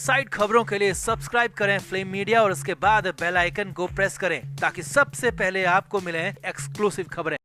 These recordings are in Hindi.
साइड खबरों के लिए सब्सक्राइब करें फ्लेम मीडिया और उसके बाद बेल आइकन को प्रेस करें ताकि सबसे पहले आपको मिले एक्सक्लूसिव खबरें।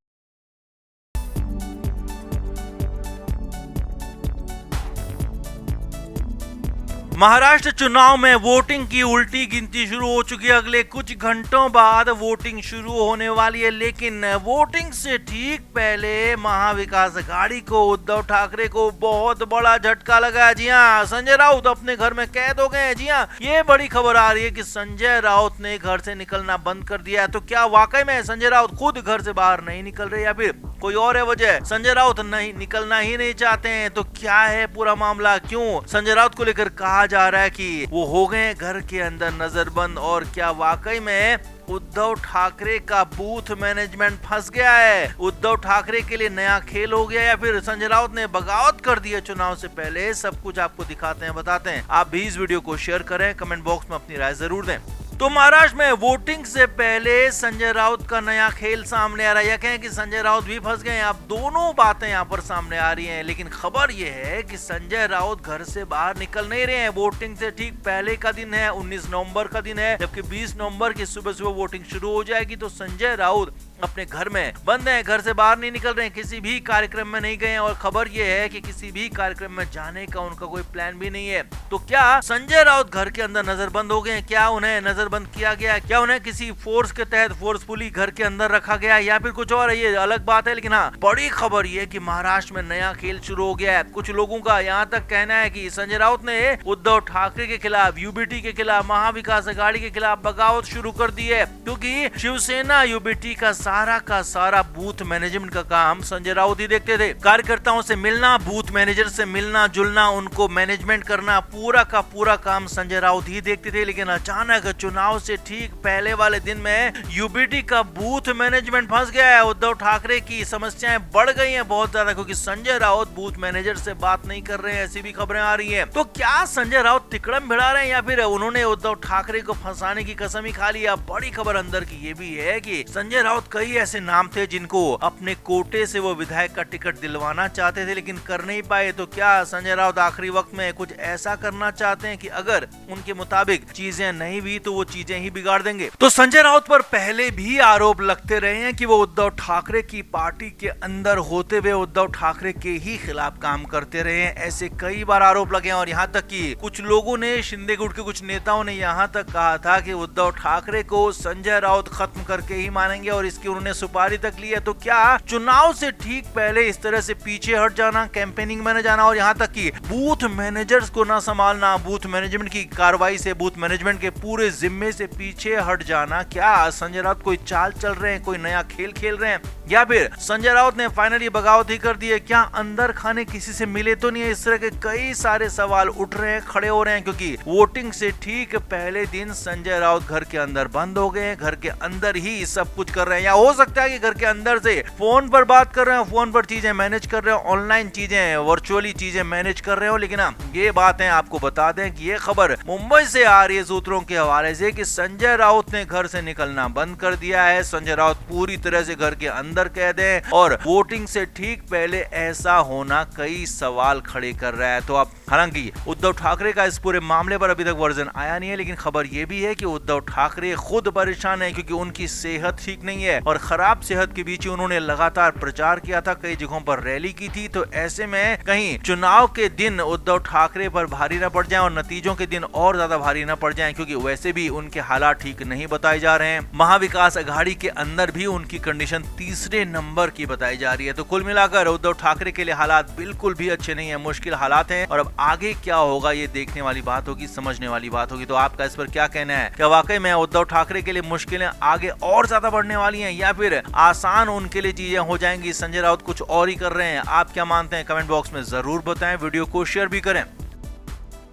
महाराष्ट्र चुनाव में वोटिंग की उल्टी गिनती शुरू हो चुकी है। अगले कुछ घंटों बाद वोटिंग शुरू होने वाली है, लेकिन वोटिंग से ठीक पहले महाविकास अघाड़ी को उद्धव ठाकरे को बहुत बड़ा झटका लगा है। जी हाँ, संजय राउत अपने घर में कैद हो गए हैं। जी हाँ, ये बड़ी खबर आ रही है कि संजय राउत ने घर से निकलना बंद कर दिया है। तो क्या वाकई में संजय राउत खुद घर से बाहर नहीं निकल रहे या फिर कोई और है वजह? संजय राउत नहीं निकलना ही नहीं चाहते हैं। तो क्या है पूरा मामला? क्यों संजय राउत को लेकर कहा जा रहा है कि वो हो गए घर के अंदर नजरबंद? और क्या वाकई में उद्धव ठाकरे का बूथ मैनेजमेंट फंस गया है? उद्धव ठाकरे के लिए नया खेल हो गया या फिर संजय राउत ने बगावत कर दी है चुनाव से पहले? सब कुछ आपको दिखाते हैं, बताते हैं। आप भी इस वीडियो को शेयर करें, कमेंट बॉक्स में अपनी राय जरूर दें। तो महाराष्ट्र में वोटिंग से पहले संजय राउत का नया खेल सामने आ रहा है, या कहें कि संजय राउत भी फंस गए हैं। अब दोनों बातें यहाँ पर सामने आ रही हैं, लेकिन खबर यह है कि संजय राउत घर से बाहर निकल नहीं रहे हैं। वोटिंग से ठीक पहले का दिन है, 19 नवंबर का दिन है, जबकि 20 नवंबर की सुबह सुबह वोटिंग शुरू हो जाएगी। तो संजय राउत अपने घर में बंद हैं, घर से बाहर नहीं निकल रहे हैं, किसी भी कार्यक्रम में नहीं गए हैं। और खबर यह है कि किसी भी कार्यक्रम में जाने का उनका कोई प्लान भी नहीं है। तो क्या संजय राउत घर के अंदर नजरबंद हो गए हैं? क्या उन्हें नजरबंद किया गया? क्या उन्हें किसी फोर्स के तहत फोर्सफुली घर के अंदर रखा गया या फिर कुछ और है? ये अलग बात है, लेकिन हाँ, बड़ी खबर ये कि महाराष्ट्र में नया खेल शुरू हो गया है। कुछ लोगों का यहाँ तक कहना है कि संजय राउत ने उद्धव ठाकरे के खिलाफ, यूबीटी के खिलाफ, महाविकास अघाड़ी के खिलाफ बगावत शुरू कर दी है, क्योंकि शिवसेना यूबीटी का सारा बूथ मैनेजमेंट का काम संजय राउत ही देखते थे। कार्यकर्ताओं से मिलना, बूथ मैनेजर से मिलना जुलना, उनको मैनेजमेंट करना, पूरा का पूरा काम संजय राउत ही देखते थे। लेकिन अचानक चुनाव से ठीक पहले वाले दिन में यूबीटी का बूथ मैनेजमेंट फंस गया है। उद्धव ठाकरे की समस्याएं बढ़ गई हैं बहुत ज्यादा, क्योंकि संजय राउत बूथ मैनेजर से बात नहीं कर रहे हैं, ऐसी भी खबरें आ रही हैं। तो क्या संजय राउत तिकड़म भिड़ा रहे हैं या फिर उन्होंने उद्धव ठाकरे को फंसाने की कसम ही खा ली? बड़ी खबर अंदर की ये भी है कि संजय राउत कई ऐसे नाम थे जिनको अपने कोटे से वो विधायक का टिकट दिलवाना चाहते थे, लेकिन कर नहीं पाए। तो क्या संजय राउत आखिरी वक्त में कुछ ऐसा करना चाहते हैं कि अगर उनके मुताबिक चीजें नहीं हुई तो वो चीजें ही बिगाड़ देंगे? तो संजय राउत पर पहले भी आरोप लगते रहे हैं कि वो उद्धव ठाकरे की पार्टी के अंदर होते हुए उद्धव ठाकरे के ही खिलाफ काम करते रहे हैं। ऐसे कई बार आरोप लगे हैं और यहाँ तक कि कुछ लोगों ने, शिंदे गुट के कुछ नेताओं ने यहाँ तक कहा था कि उद्धव ठाकरे को संजय राउत खत्म करके ही मानेंगे, और इसकी उन्होंने सुपारी तक ली है। तो क्या चुनाव से ठीक पहले इस तरह से पीछे हट जाना, कैंपेनिंग में न जाना और यहाँ तक कि बूथ मैनेजर्स को ना संभालना, बूथ मैनेजमेंट की कार्रवाई से, बूथ मैनेजमेंट के पूरे जिम्मे से पीछे हट जाना, क्या संजय राउत कोई चाल चल रहे हैं, कोई नया खेल खेल रहे हैं, या फिर संजय राउत ने फाइनली बगावत ही कर दी है? क्या अंदर खाने किसी से मिले तो नहीं है? इस तरह के कई सारे सवाल उठ रहे हैं, खड़े हो रहे हैं, क्योंकि वोटिंग से ठीक पहले दिन संजय राउत घर के अंदर बंद हो गए हैं, घर के अंदर ही सब कुछ कर रहे हैं। या हो सकता है कि घर के अंदर से फोन पर बात कर रहे हो, फोन पर चीजें मैनेज कर रहे हो, ऑनलाइन चीजें, वर्चुअली चीजें मैनेज कर रहे हो। लेकिन ये बातें आपको बता दें कि ये खबर मुंबई से आ रही है सूत्रों के हवाले से कि संजय राउत ने घर से निकलना बंद कर दिया है। संजय राउत पूरी तरह से घर के अंदर कैद है और वोटिंग से ठीक पहले ऐसा होना कई सवाल खड़े कर रहा है। तो अब हालांकि उद्धव ठाकरे का इस पूरे मामले पर अभी तक वर्जन आया नहीं है, लेकिन खबर यह भी है कि उद्धव ठाकरे खुद परेशान है, क्योंकि उनकी सेहत ठीक नहीं है और खराब सेहत के बीच उन्होंने लगातार प्रचार किया था, कई जगहों पर रैली की थी। तो ऐसे में कहीं चुनाव के दिन उद्धव ठाकरे पर भारी न पड़ जाए और नतीजों के दिन और ज्यादा भारी न पड़ जाए, क्योंकि वैसे भी उनके हालात ठीक नहीं बताए जा रहे हैं। महाविकास अघाड़ी के अंदर भी उनकी कंडीशन तीसरे नंबर की बताई जा रही है। तो कुल मिलाकर उद्धव ठाकरे के लिए हालात बिल्कुल भी अच्छे नहीं है, मुश्किल हालात हैं। और अब आगे क्या होगा ये देखने वाली बात होगी, समझने वाली बात होगी। तो आपका इस पर क्या कहना है? क्या वाकई में उद्धव ठाकरे के लिए मुश्किलें आगे और ज्यादा बढ़ने वाली हैं या फिर आसान उनके लिए चीजें हो जाएंगी? संजय राउत कुछ और ही कर रहे हैं? आप क्या मानते हैं? कमेंट बॉक्स में जरूर बताएं, वीडियो को शेयर भी करें।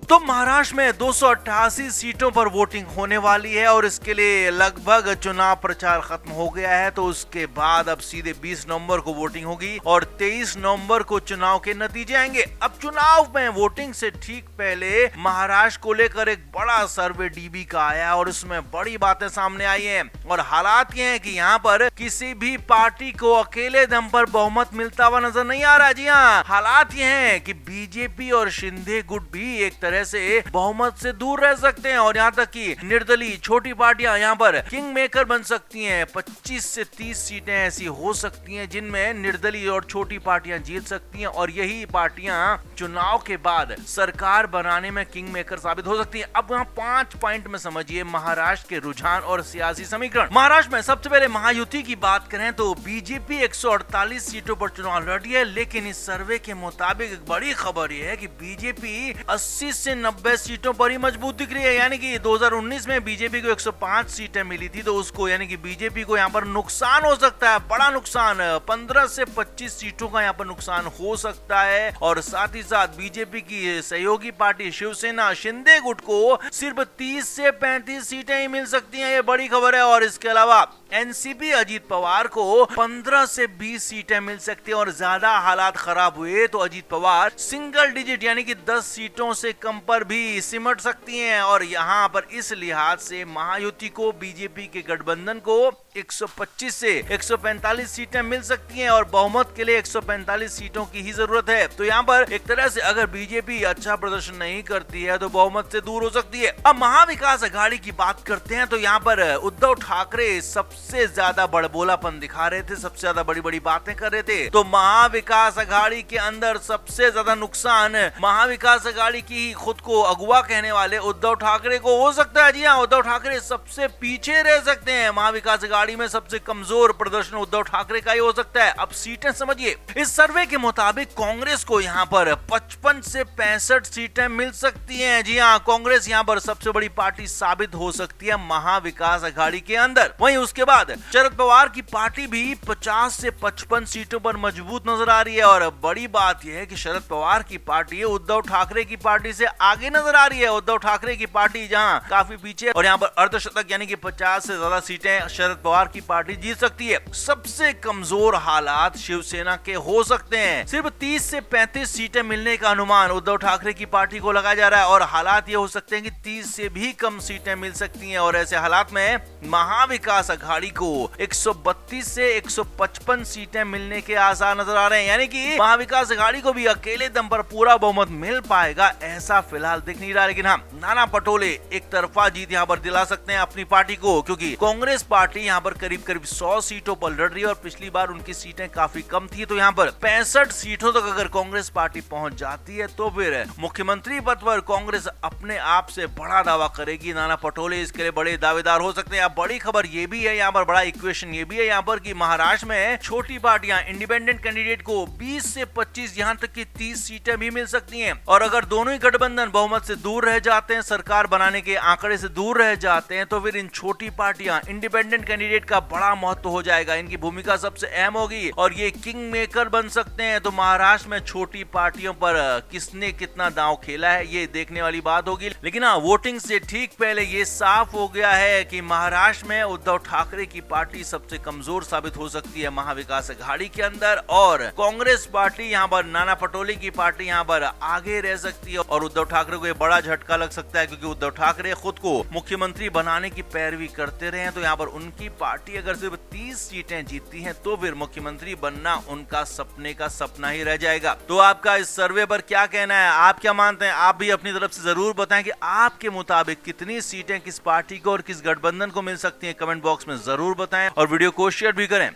तो महाराष्ट्र में 288 सीटों पर वोटिंग होने वाली है और इसके लिए लगभग चुनाव प्रचार खत्म हो गया है। तो उसके बाद अब सीधे 20 नवंबर को वोटिंग होगी और 23 नवंबर को चुनाव के नतीजे आएंगे। अब चुनाव में वोटिंग से ठीक पहले महाराष्ट्र को लेकर एक बड़ा सर्वे डीबी का आया और उसमें बड़ी बातें सामने आई हैं और हालात ये हैं कि यहाँ पर किसी भी पार्टी को अकेले दम पर बहुमत मिलता हुआ नजर नहीं आ रहा। जी हाँ, हालात ये हैं कि बीजेपी और शिंदे गुट भी एक तरह तरह से बहुमत से दूर रह सकते हैं और यहाँ तक कि निर्दलीय छोटी पार्टियां यहाँ पर किंग मेकर बन सकती हैं। 25 से 30 सीटें ऐसी हो सकती हैं जिनमें निर्दलीय और छोटी पार्टियां जीत सकती हैं और यही पार्टियां चुनाव के बाद सरकार बनाने में किंग मेकर साबित हो सकती हैं। अब यहाँ 5 पॉइंट में समझिए महाराष्ट्र के रुझान और सियासी समीकरण। महाराष्ट्र में सबसे पहले महायुति की बात करें तो बीजेपी 148 सीटों पर चुनाव लड़ी है, लेकिन इस सर्वे के मुताबिक एक बड़ी खबर यह है कि बीजेपी 80 से 90 सीटों पर ही मजबूत दिख रही है। यानी कि 2019 में बीजेपी को 105 सीटें मिली थी तो उसको यानी कि बीजेपी को यहाँ पर नुकसान हो सकता है, बड़ा नुकसान, 15 से 25 सीटों का यहाँ पर नुकसान हो सकता है। और साथ ही साथ बीजेपी की सहयोगी पार्टी शिवसेना शिंदे गुट को सिर्फ 30 से 35 सीटें ही मिल सकती हैं, ये बड़ी खबर है। और इसके अलावा एनसीपी अजीत पवार को 15 से 20 सीटें मिल सकती हैं और ज्यादा हालात खराब हुए तो अजीत पवार सिंगल डिजिट यानी कि 10 सीटों से कम पर भी सिमट सकती हैं। और यहाँ पर इस लिहाज से महायुति को, बीजेपी के गठबंधन को 125 से 145 सीटें मिल सकती हैं और बहुमत के लिए 145 सीटों की ही जरूरत है। तो यहाँ पर एक तरह से अगर बीजेपी अच्छा प्रदर्शन नहीं करती है तो बहुमत से दूर हो सकती है। अब महाविकास अघाड़ी की बात करते हैं तो यहाँ पर उद्धव ठाकरे सबसे ज्यादा बड़बोलापन दिखा रहे थे, सबसे ज्यादा बड़ी बड़ी बातें कर रहे थे। तो महाविकास अघाड़ी के अंदर सबसे ज्यादा नुकसान महाविकास अघाड़ी की ही खुद को अगुवा कहने वाले उद्धव ठाकरे को हो सकता है। जी हाँ, उद्धव ठाकरे सबसे पीछे रह सकते हैं। महाविकास अघाड़ी में सबसे कमजोर प्रदर्शन उद्धव ठाकरे का ही हो सकता है। अब सीटें समझिए, इस सर्वे के मुताबिक कांग्रेस को यहाँ पर 55 से 65 सीटें मिल सकती हैं। जी हाँ, कांग्रेस यहाँ पर सबसे बड़ी पार्टी साबित हो सकती है महाविकास अघाड़ी के अंदर। वहीं उसके बाद शरद पवार की पार्टी भी 50 से 55 सीटों पर मजबूत नजर आ रही है। और बड़ी बात यह है कि शरद पवार की पार्टी उद्धव ठाकरे की पार्टी से आगे नजर आ रही है। उद्धव ठाकरे की पार्टी जहां काफी पीछे और यहाँ पर अर्धशतक यानी कि 50 से ज्यादा सीटें शरद पवार की पार्टी जीत सकती है। सबसे कमजोर हालात शिवसेना के हो सकते हैं। सिर्फ 30 से 35 सीटें मिलने का अनुमान उद्धव ठाकरे की पार्टी को लगाया जा रहा है और हालात ये हो सकते हैं कि 30 से भी कम सीटें मिल सकती हैं। और ऐसे हालात में महाविकास अघाड़ी को 132 से 155 सीटें मिलने के आसार नजर आ रहे हैं। यानी कि महाविकास अघाड़ी को भी अकेले दम पर पूरा बहुमत मिल पाएगा ऐसा फिलहाल दिख नहीं रहा। लेकिन हाँ, नाना पटोले एक तरफा जीत यहाँ पर दिला सकते हैं अपनी पार्टी को, क्योंकि कांग्रेस पार्टी यहाँ पर करीब करीब 100 सीटों पर लड़ रही है और पिछली बार उनकी सीटें काफी कम थी। तो यहाँ पर 65 सीटों तक अगर कांग्रेस पार्टी पहुंच जाती है तो फिर मुख्यमंत्री पद पर कांग्रेस अपने आप से बड़ा दावा करेगी। नाना पटोले इसके लिए बड़े दावेदार हो सकते हैं। बड़ी खबर ये भी है, यहाँ पर बड़ा इक्वेशन ये भी है यहाँ पर कि महाराष्ट्र में छोटी पार्टियां इंडिपेंडेंट कैंडिडेट को 20 से 25 यहाँ तक की 30 सीटें भी मिल सकती हैं। और अगर दोनों ही गठबंधन बहुमत से दूर रह जाते हैं, सरकार बनाने के आंकड़े से दूर रह जाते हैं, तो फिर इन छोटी पार्टियां इंडिपेंडेंट कैंडिडेट का बड़ा महत्व हो जाएगा। इनकी भूमिका सबसे अहम होगी और ये किंग मेकर बन सकते हैं। तो महाराष्ट्र में छोटी पार्टियों पर किसने कितना दांव खेला है ये देखने वाली बात होगी। लेकिन हाँ, वोटिंग से ठीक पहले ये साफ हो गया है कि महाराष्ट्र में उद्धव ठाकरे की पार्टी सबसे कमजोर साबित हो सकती है महाविकास अघाड़ी के अंदर और कांग्रेस पार्टी यहाँ पर नाना पटोले की पार्टी यहाँ पर आगे रह सकती है। और उद्धव ठाकरे को ये बड़ा झटका लग सकता है क्योंकि उद्धव ठाकरे खुद को मुख्यमंत्री बनाने की पैरवी करते रहे हैं। तो यहाँ पर उनकी पार्टी अगर सिर्फ 30 सीटें जीतती हैं तो फिर मुख्यमंत्री बनना उनका सपने का सपना ही रह जाएगा। तो आपका इस सर्वे पर क्या कहना है, आप क्या मानते हैं? आप भी अपनी तरफ से जरूर बताएं कि आपके मुताबिक कितनी सीटें किस पार्टी को और किस गठबंधन को मिल सकती हैं। कमेंट बॉक्स में जरूर बताएं और वीडियो को शेयर भी करें।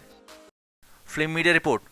Film media report.